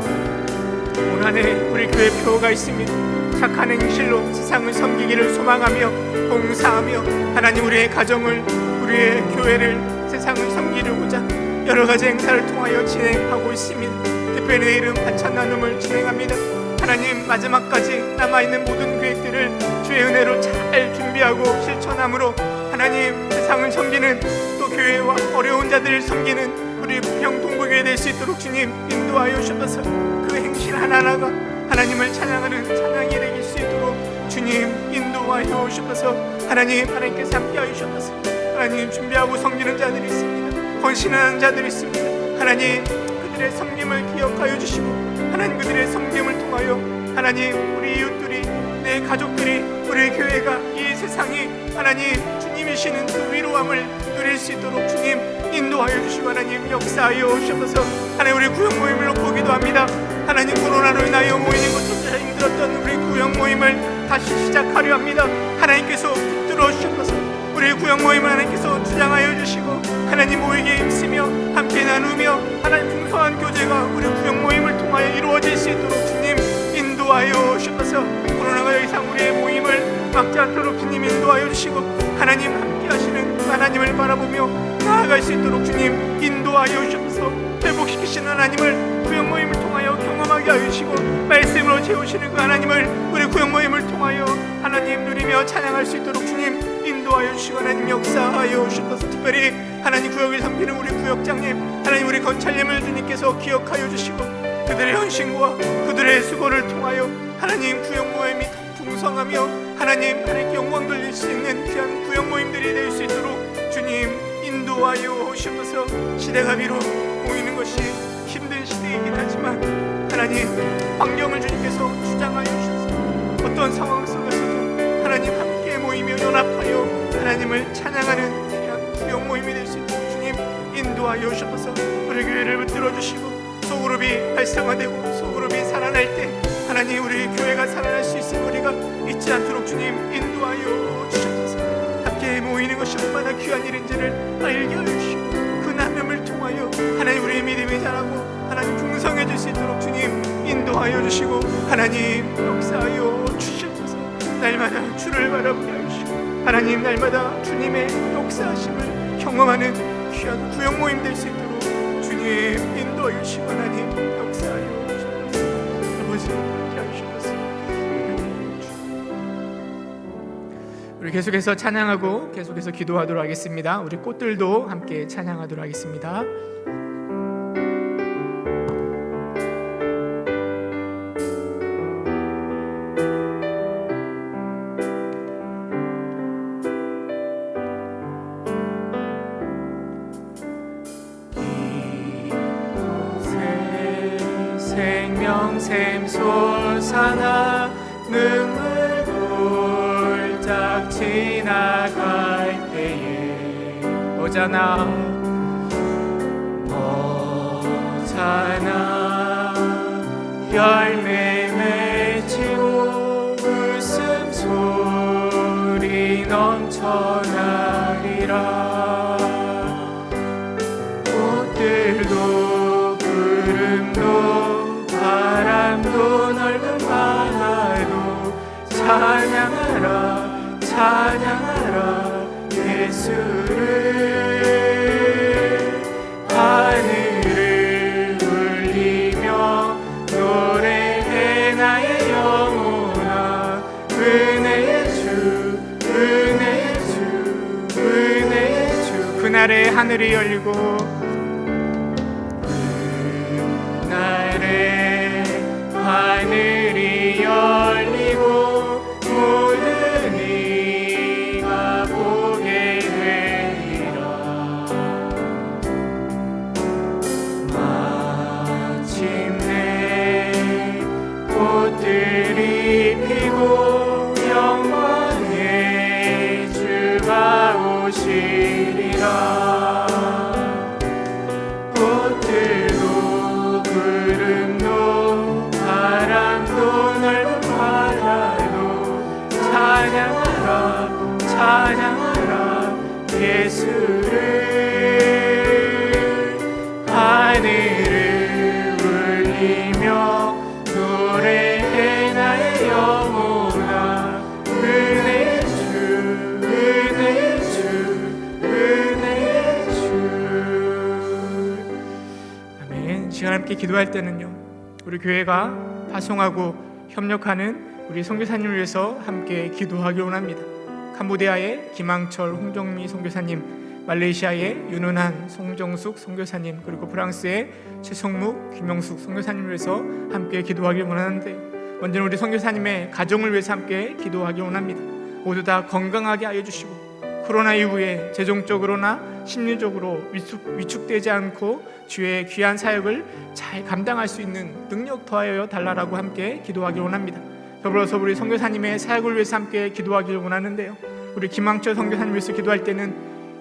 올 한 해 우리 교회 표가 있습니다. 착한 행실로 세상을 섬기기를 소망하며 봉사하며 하나님 우리의 가정을 우리의 교회를 세상을 섬기려고자 여러 가지 행사를 통하여 진행하고 있습니다. 특별히 내일은 반찬 나눔을 진행합니다. 하나님 마지막까지 남아있는 모든 계획들을 주의 은혜로 잘 준비하고 실천함으로 하나님 세상을 섬기는 또 교회와 어려운 자들을 섬기는 우리 부평 동부교회 될 수 있도록 주님 인도하여 주셔서 그 행실 하나하나가 하나님을 찬양하는 찬양이 되길 수 있도록 주님 인도하여 주셔서 하나님께서 함께하여 주셔서 하나님 준비하고 섬기는 자들이 있습니다. 헌신하는 자들이 있습니다. 하나님 그들의 섬김을 기억하여 주시고 하나님 그들의 섬김을 통하여 하나님 우리 이웃들이 내 가족들이 우리 교회가 이 세상이 하나님 주님이시는 그 위로함을 누릴 수 있도록 주님 인도하여 주시고 하나님 역사하여 주셔서 하나님 우리 구역 모임을 놓고 기도합니다. 하나님 코로나로 인하여 모이는 것조차 힘들었던 우리 구역 모임을 다시 시작하려 합니다. 하나님께서 붙들어 주셔서 우리 구역 모임을 하나님께서 주장하여 주시고 하나님 모이기에 힘쓰며 함께 나누며 하나님 풍성한 교제가 우리 구역 모임을 통하여 이루어질 수 있도록 주님 인도하여 주셔서 코로나가 더 이상 우리의 모임을 막지 않도록 주님 인도하여 주시고 하나님 함께 하시는 하나님을 바라보며 나아갈 수 있도록 주님 인도하여 주셔서 회복시키시는 하나님을 구역 모임을 통하여 경험하게 하여 주시고 말씀으로 채우시는 그 하나님을 우리 구역 모임을 통하여 하나님 누리며 찬양할 수 있도록 주님 인도하여 주시고 하나님 역사하여 주셔서 특별히 하나님 구역을 섬기는 우리 구역장님 하나님 우리 건찰님을 주님께서 기억하여 주시고 그들의 헌신과 그들의 수고를 통하여 하나님 구역 모임이 더 풍성하며 하나님께 영광 돌릴 수 있는 귀한 구역 모임들이 될 수 있도록 주님 인도하여 주셔서 시대가 비록 모이는 것이 힘든 시대이긴 하지만 하나님 환경을 주님께서 주장하여 주셔서 어떤 상황 속에서도 하나님 함께 모이며 연합하여 하나님을 찬양하는 귀한 구역 모임이 될 수 있도록 주님 인도하여 주셔서 우리 교회를 붙들어 주시고 소그룹이 활성화되고 소그룹이 살아날 때 하나님 우리 교회가 살아날 수 있을 우리가 잊지 않도록 주님 인도하여 주셔서 함께 모이는 것이 얼마나 귀한 일인지를 알게 하여 주시고 그 나눔을 통하여 하나님 우리의 믿음이 자라고 하나님 풍성해질 수 있도록 주님 인도하여 주시고 하나님 역사하여 주셔서 날마다 주를 바라보게 하여 주시고 하나님 날마다 주님의 역사하심을 경험하는 귀한 구역 모임 될 수 있도록 주님 인도하여 주시고 하나님 역사하여 주셔서 아버지 함께 하셔서 우리 계속해서 찬양하고 계속해서 기도하도록 하겠습니다. 우리 꽃들도 함께 찬양하도록 하겠습니다. 생명샘 솟아나 능을 지나갈 때에 오잖아 오잖아 열매 맺히고 웃음소리 넘쳐나리라 꽃들도 구름도 바람도 넓은 바다도 찬양하라 찬양하라 예수를 하늘을 울리며 노래해 나의 영혼아 은혜의 주 은혜의 주 은혜의 주 그날에 하늘이 열리고 그날에 하늘이 열리고 모든 이가 보게 되리라 마침내 꽃들이 피고 영광의 주가 오시리라 꽃들도 구름도 바람도 넓은 바다도 찬양하라 찬양하라 예수를 하늘을 울리며 노래해 나의 영혼아 은혜의 주 은혜의 주 은혜의 주 아멘. 시간 함께 기도할 때는요 우리 교회가 파송하고 협력하는 우리 선교사님을 위해서 함께 기도하기 원합니다. 캄보디아의 김항철 홍정미 선교사님, 말레이시아의 윤은한 송정숙 선교사님, 그리고 프랑스의 최성묵 김영숙 선교사님을 위해서 함께 기도하기 원하는데 먼저는 우리 선교사님의 가정을 위해서 함께 기도하기 원합니다. 모두 다 건강하게 하여 주시고 코로나 이후에 재정적으로나 심리적으로 위축되지 않고 주의 귀한 사역을 잘 감당할 수 있는 능력 더하여 달라라고 함께 기도하기 원합니다. 더불어서 우리 선교사님의 사역을 위해서 함께 기도하기를 원하는데요 우리 김항철 선교사님 위해서 기도할 때는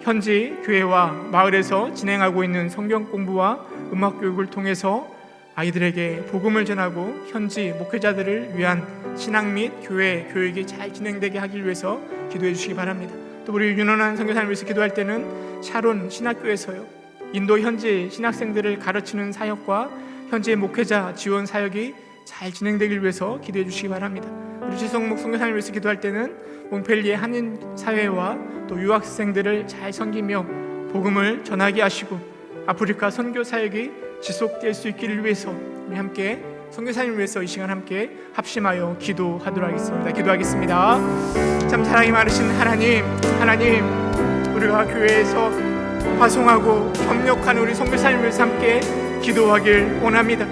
현지 교회와 마을에서 진행하고 있는 성경 공부와 음악 교육을 통해서 아이들에게 복음을 전하고 현지 목회자들을 위한 신앙 및 교회 교육이 잘 진행되게 하기 위해서 기도해 주시기 바랍니다. 또 우리 윤원한 선교사님 위해서 기도할 때는 샤론 신학교에서요 인도 현지 신학생들을 가르치는 사역과 현지 목회자 지원 사역이 잘 진행되길 위해서 기도해 주시기 바랍니다. 우리 최성목 선교사님을 위해서 기도할 때는 몽펠리에 한인 사회와 또 유학생들을 잘 섬기며 복음을 전하게 하시고 아프리카 선교 사역이 지속될 수 있기를 위해서 우리 함께 선교사님을 위해서 이 시간 함께 합심하여 기도하도록 하겠습니다. 기도하겠습니다. 참 사랑이 많으신 하나님 우리가 교회에서 파송하고 협력하는 우리 선교사님을 위해서 함께 기도하길 원합니다.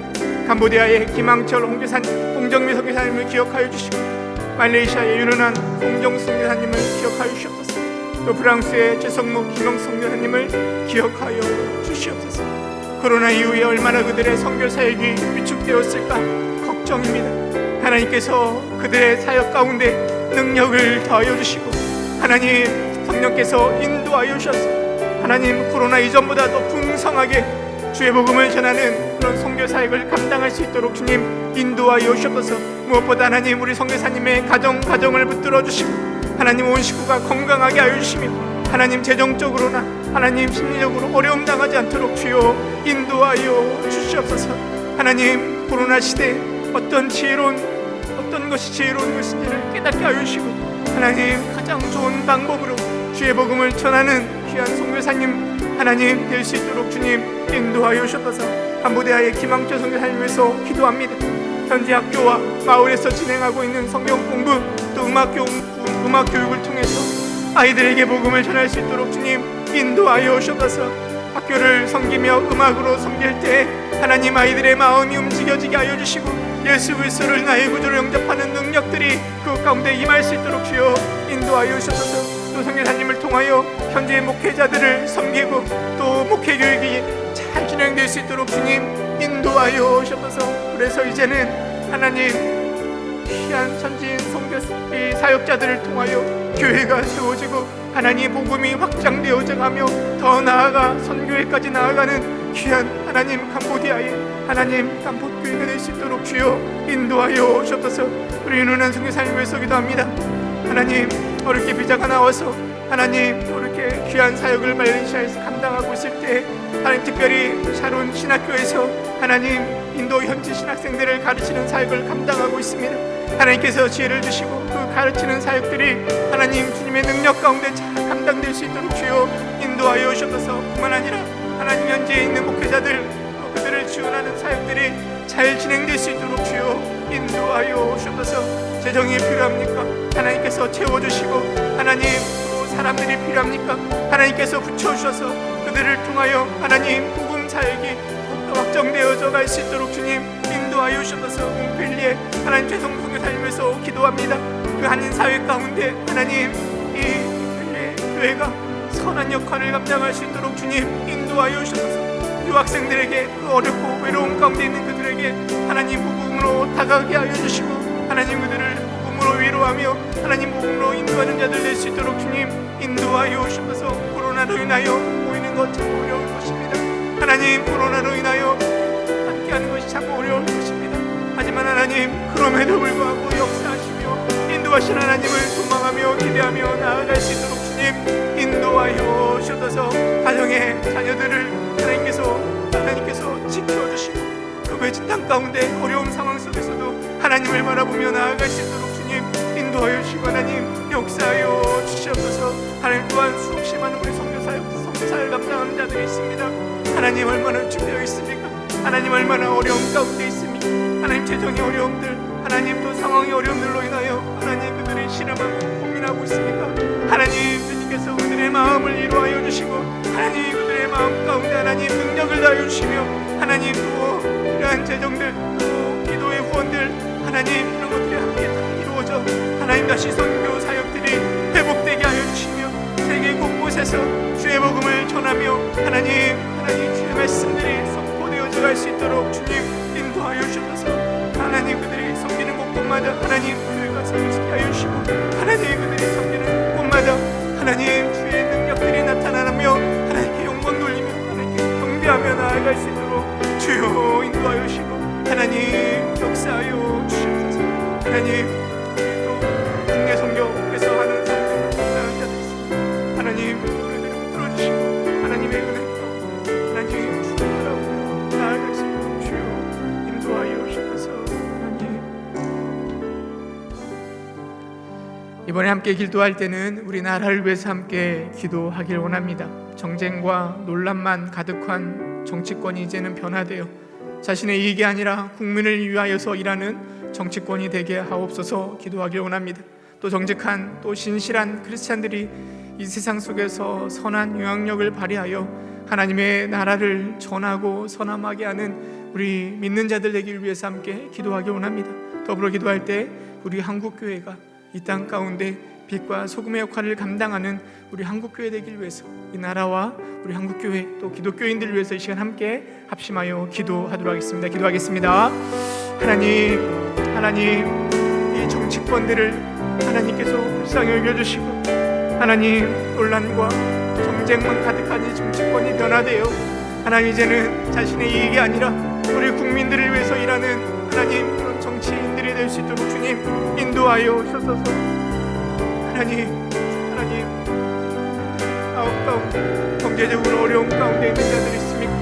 캄보디아의 김항철 홍정미 선교사님을 기억하여 주시고 말레이시아의 윤은한 송정숙 선교사님을 기억하여 주시옵소서. 또 프랑스의 최성목 김영숙 선교사님을 기억하여 주시옵소서. 코로나 이후에 얼마나 그들의 선교 사역이 위축되었을까 걱정입니다. 하나님께서 그들의 사역 가운데 능력을 더하여 주시고 하나님 성령께서 인도하여 주셔서 하나님 코로나 이전보다 더 풍성하게 주의 복음을 전하는 그런 선교 사역을 감당할 수 있도록 주님 인도하여 주옵소서. 무엇보다 하나님 우리 선교사님의 가정을 붙들어 주시고 하나님 온 식구가 건강하게 하여 주시며 하나님 재정적으로나 하나님 심리적으로 어려움 당하지 않도록 주여 인도하여 주시옵소서. 하나님 코로나 시대에 어떤 것이 지혜로운 것인지를 깨닫게 하여 주시고 하나님 가장 좋은 방법으로 주의 복음을 전하는 귀한 선교사님 하나님 될 수 있도록 주님 인도하여 주셔서 캄보디아의 김항철 선교사님 위해서 기도합니다. 현지 학교와 마을에서 진행하고 있는 성경 공부 또 음악 교육을 통해서 아이들에게 복음을 전할 수 있도록 주님 인도하여 주셔서 학교를 섬기며 음악으로 섬길 때 하나님 아이들의 마음이 움직여지게 하여 주시고 예수 그리스도를 나의 구주로 영접하는 능력들이 그 가운데 임할 수 있도록 주여 인도하여 주셔서 또 선교사님을 통하여 현재 목회자들을 섬기고 또 목회 교육이 잘 진행될 수 있도록 주님 인도하여 주셔서 그래서 이제는 하나님 귀한 선지인 선교 사역자들을 통하여 교회가 세워지고 하나님의 복음이 확장되어져 가며 더 나아가 선교회까지 나아가는 귀한 하나님 캄보디아의 하나님 캄보교회가 될 수 있도록 주여 인도하여 주옵소서. 우리 윤은한 선교사님 위해서 기도합니다. 하나님 어렵게 비자가 나와서 하나님 이렇게 귀한 사역을 말레이시아에서 감당하고 있을 때 하나님 특별히 샤론 신학교에서 하나님 인도 현지 신학생들을 가르치는 사역을 감당하고 있습니다. 하나님께서 지혜를 주시고 그 가르치는 사역들이 하나님 주님의 능력 가운데 잘 감당될 수 있도록 주여 인도하여 주셔서 뿐만 아니라 하나님 현지에 있는 목회자들 그들을 지원하는 사역들이 잘 진행될 수 있도록 주여 인도하여 주셔서. 재정이 필요합니까? 하나님께서 채워주시고 하나님 또 사람들이 필요합니까? 하나님께서 붙여주셔서 그들을 통하여 하나님 복음 사역이 확정되어져 갈 수 있도록 주님 인도하여 주셔서 몽펠리에 하나님 최성 선교사님에서 기도합니다. 그 한인 사회 가운데 하나님 이 몽펠리에 교회가 선한 역할을 감당할 수 있도록 주님 인도하여 주셔서 유학생들에게 그 어렵고 외로움 가운데 있는 그들에게 하나님 복음으로 다가가게 하여 주시고 하나님 그들을 복음으로 위로하며 하나님 복음으로 인도하는 자들 될 수 있도록 주님 인도하여 주셔서. 코로나로 인하여 모이는 것 참 어려울 것입니다. 하나님 코로나로 인하여 함께하는 것이 참 어려울 것입니다. 하지만 하나님 그럼에도 불구하고 역사하시며 인도하신 하나님을 소망하며 기대하며 나아갈 수 있도록 주님 인도하여 주셔서 가정의 자녀들을 하나님께서 지켜주시고 그 외진 땅 가운데 어려운 상황 속에서도 하나님을 바라보며 나아갈 수 있도록 주님 인도하여 주시고 하나님 역사하여 주시옵소서. 하나님 또한 수없이 많은 우리 선교사를 감당하는 자들이 있습니다. 하나님 얼마나 준비되어 있습니까? 하나님 얼마나 어려움 가운데 있습니까? 하나님 재정의 어려움들 하나님 또 상황의 어려움들로 인하여 하나님 그들이 실험하고 고민하고 있습니까? 하나님 주님께서 그들의 마음을 이루하여 주시고 하나님 그들의 마음 가운데 하나님 능력을 다하여 주시며 하나님 또 이러한 재정들 또 기도의 후원들 하나님 이런 것들이 함께 다 이루어져 하나님 다시 선교 사역들이 회복되게 하여 주시며 세계 곳곳에서 주의 복음을 전하며 하나님 주의 말씀들이 선포되어져 갈 수 있도록 주님 인도하여 주셔서 하나님 그들이 섬기는 곳곳마다 하나님 교회가 세워지게 하여 주시고 하나님 그들이 섬기는 곳마다 하나님 주의 능력들이 나타나며 하나님께 영광 돌리며 하나님께 경배하며 나아갈 수 있도록 주여 인도하여 주시고 하나님 역사하여 주시옵소서. 하나님 또 국내 선교에서 하는 선교를 감당하는 자들 있습니다. 하나님 그들을 풀어주시고 하나님의 은혜 하나님 주를 바라보며 나아갈 수 있도록 주여 인도하여 주셔서 하나님. 이번에 함께 기도할 때는 우리 나라를 위해서 함께 기도하길 원합니다. 정쟁과 논란만 가득한 정치권이 이제는 변화되어 자신의 이익이 아니라 국민을 위하여서 일하는 정치권이 되게 하옵소서 기도하길 원합니다. 또 정직한 또 신실한 크리스찬들이 이 세상 속에서 선한 영향력을 발휘하여 하나님의 나라를 전하고 선함하게 하는 우리 믿는 자들 되기를 위해서 함께 기도하길 원합니다. 더불어 기도할 때 우리 한국교회가 이 땅 가운데 빛과 소금의 역할을 감당하는 우리 한국교회 되기를 위해서 이 나라와 우리 한국교회 또 기독교인들을 위해서 이 시간 함께 합심하여 기도하도록 하겠습니다. 기도하겠습니다. 하나님 이 정치권들을 하나님께서 불쌍히 여겨주시고 하나님 논란과 정쟁만 가득한 이 정치권이 변화되어 하나님 이제는 자신의 이익이 아니라 우리 국민들을 위해서 일하는 하나님 그런 정치인들이 될 수 있도록 주님 인도하여 주셔서 하나님 경제적으로 어려운 가운데 있는 자들이 있습니까?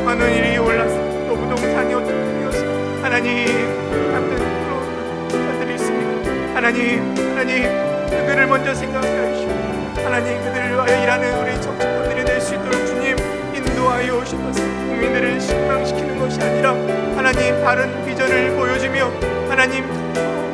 많은 일이 올라서 또 부동산이 어떻게 되어서 하나님 힘든 그런 자들이 있습니까? 하나님 그들을 먼저 생각하여 주시고 하나님 그들을 위하여 일하는 우리 정치권들이 될 수 있도록 주님 인도하여 주셔서 국민들을 실망시키는 것이 아니라 하나님 바른 비전을 보여주며 하나님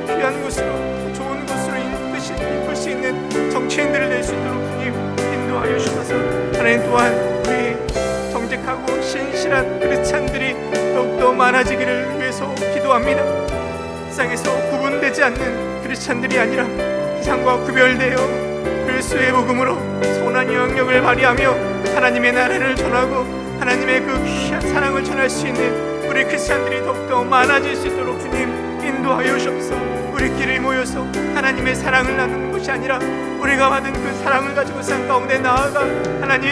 귀한 곳으로 좋은 곳으로 이끌 수 있는 정치인들을 낼 수 있도록 주님 인도하여 주셔서 하나님 또한 우리 정직하고 신실한 크리스찬들이 더욱더 많아지기를 위해서 기도합니다. 세상에서 구분되지 않는 크리스찬들이 아니라 세상과 구별되어 그리스도의 복음으로 선한 영향력을 발휘하며 하나님의 나라를 전하고 하나님의 그 귀한 사랑을 전할 수 있는 우리 크리스찬들이 더욱더 많아질 수 있도록 주님 인도하여 주옵소서. 우리끼리 모여서 하나님의 사랑을 나누는 것이 아니라 우리가 받은 그 사랑을 가지고 산 가운데 나아가 하나님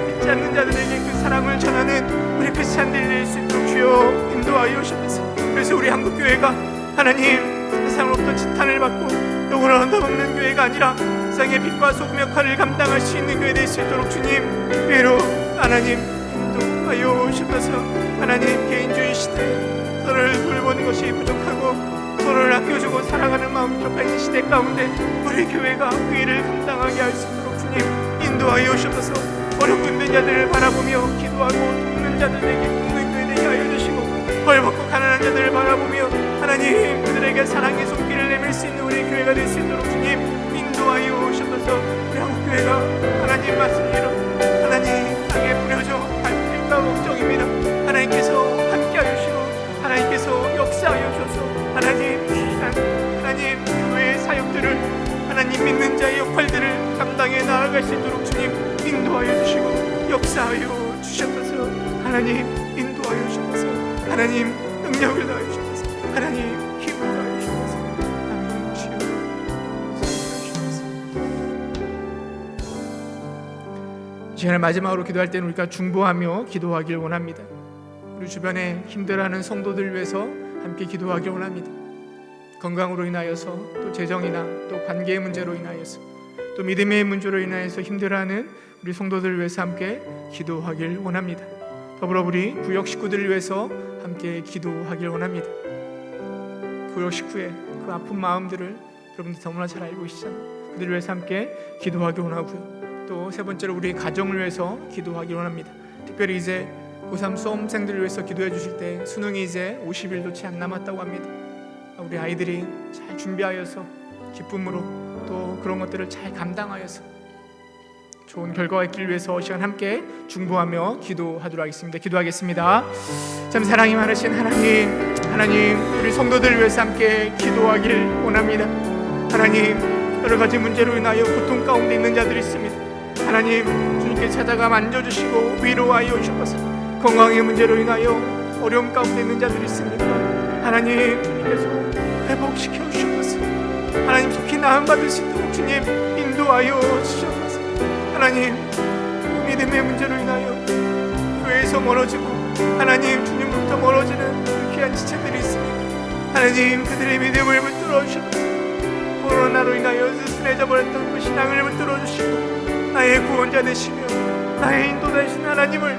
믿지 않는 자들에게 그 사랑을 전하는 우리 크리스찬들이 될 수 있도록 주여 인도하여 주옵소서. 그래서 우리 한국교회가 하나님 세상으로부터 지탄을 받고 누구나 얻어먹는 교회가 아니라 세상의 빛과 소금 역할을 감당할 수 있는 교회 될 수 있도록 주님 위로 하나님 인도하여 주옵소서. 하나님 개인주의 시대에 서로를 돌보는 것이 부족하고 서로를 아껴주고 사랑하는 마음이 부족한 이 시대 가운데 우리 교회가 그 일을 감당하게 할 수 있도록 주님 인도하여 주옵소서. 어렵고 힘든 자들을 바라보며 기도하고 돕는 자들에게 돕는 교회 되게 하여 주시고 벌벗고 가난한 자들을 바라보며 하나님 그들에게 사랑의 손길을 내밀 수 있는 우리 교회가 될 수 있도록 주님 인도하여 주옵소서. 우리 한국교회가 하나님 말씀대로 하나님 땅에 뿌려져 갈까 걱정입니다. 하나님께서 함께하여 주시고 하나님께서 역사하여 주셔서 하나님 교회의 사역들을 하나님 믿는 자의 역할들을 감당해 나아갈 수 있도록 주님 인도하여 주시고 역사하여 주셔서 하나님 인도하여 주셔서 하나님 능력을 다하여 주셔서 하나님 힘을 다하여 주셔서 아멘. 주여 이 시간에 마지막으로 기도할 때는 우리가 중보하며 기도하길 원합니다. 우리 주변에 힘들어하는 성도들 위해서 함께 기도하길 원합니다. 건강으로 인하여서 또 재정이나 또 관계의 문제로 인하여서 또 믿음의 문제로 인하여서 힘들어하는 우리 성도들을 위해서 함께 기도하길 원합니다. 더불어 우리 구역 식구들을 위해서 함께 기도하길 원합니다. 구역 식구의 그 아픈 마음들을 여러분들 너무나 잘 알고 계시잖아요. 그들을 위해서 함께 기도하길 원하고요. 또 세 번째로 우리 가정을 위해서 기도하길 원합니다. 특별히 이제 고3 수험생들을 위해서 기도해 주실 때 수능이 이제 50일도 채 안 남았다고 합니다. 우리 아이들이 잘 준비하여서 기쁨으로 또 그런 것들을 잘 감당하여서 좋은 결과가 있길 위해서 시간 함께 중보하며 기도하도록 하겠습니다. 기도하겠습니다. 참 사랑이 많으신 하나님 우리 성도들을 위해서 함께 기도하길 원합니다. 하나님 여러 가지 문제로 인하여 고통 가운데 있는 자들이 있습니다. 하나님 주님께 찾아가 만져주시고 위로하여 주셔서 건강의 문제로 인하여 어려움 가운데 있는 자들이 있습니다. 하나님 주님께서 회복시켜 주셔서 하나님 속히 나음 받을 수 있도록 주님 인도하여 주셔서 하나님 믿음의 문제로 인하여 교회에서 멀어지고 하나님 주님부터 멀어지는 그 귀한 지체들이 있습니다. 하나님 그들의 믿음을 붙들어 주셔서 코로나로 인하여 스스레져 버렸던 그 신앙을 붙들어 주시고 나의 구원자 되시며 나의 인도 되신 하나님을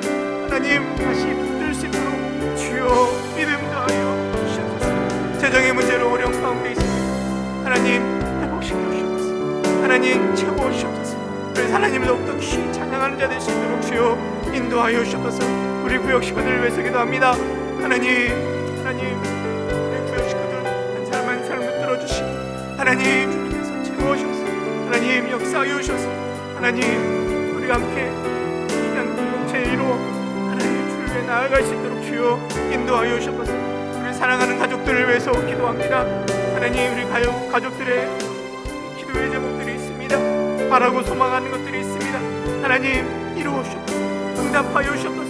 하나님 다시 붙들 수 있도록 주여 믿음 다하여 주셔서 재정의 문제로 어려운 가운데 있습니다. 하나님 회복시켜 주셔서 하나님 채워 주셔서 그래서 하나님을 더욱더 귀히 찬양하는 자 될 수 있도록 주여 인도하여 주셔서 우리 구역 식구들을 위해서 기도합니다. 하나님 우리 구역 식구들 한 사람 한 사람 붙들어 주시고 하나님 주님께서 채워 주셔서 하나님 역사하여 주셔서 하나님 우리가 함께 귀한 공동체 이루어 하나님 주를 위해 나아갈 수 있도록 주여 인도하여 주셔서 우리 사랑하는 가족들을 위해서 기도합니다. 하나님 우리 가족들의 기도의 제목들이 있습니다. 바라고 소망하는 것들이 있습니다. 하나님 이루어 주셔서 응답하여 주셔서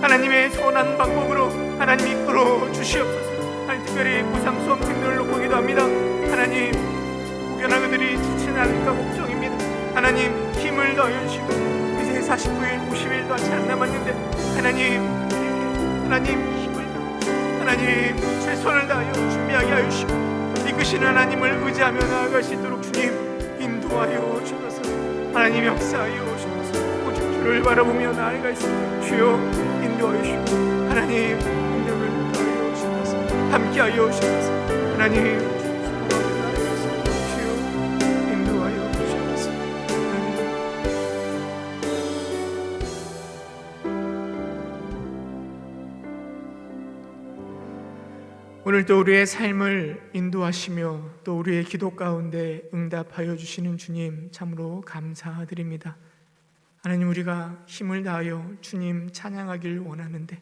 하나님의 선한 방법으로 하나님 이끌어 주시옵소서. 하나님 특별히 고3 수험생들을 놓고 기도합니다. 하나님 혹여나 그들이 지치지 않을까 걱정입니다. 하나님 힘을 더하여 주시고 이제 49일 50일도 채 안 남았는데 하나님 힘을 하나님 최선을 다하여 준비하게 하여 주시고 이끄시는 하나님을 의지하며 나아갈 수 있도록 주님 인도하여 주셔서 하나님 역사하여 주셔서 오직 주를 바라보며 나아갈 수 있도록 주여 인도하여 주시고 하나님 능력을 더하여 주셔서 함께하여 주셔서 하나님 오늘도 우리의 삶을 인도하시며 또 우리의 기도 가운데 응답하여 주시는 주님 참으로 감사드립니다. 하나님 우리가 힘을 다하여 주님 찬양하길 원하는데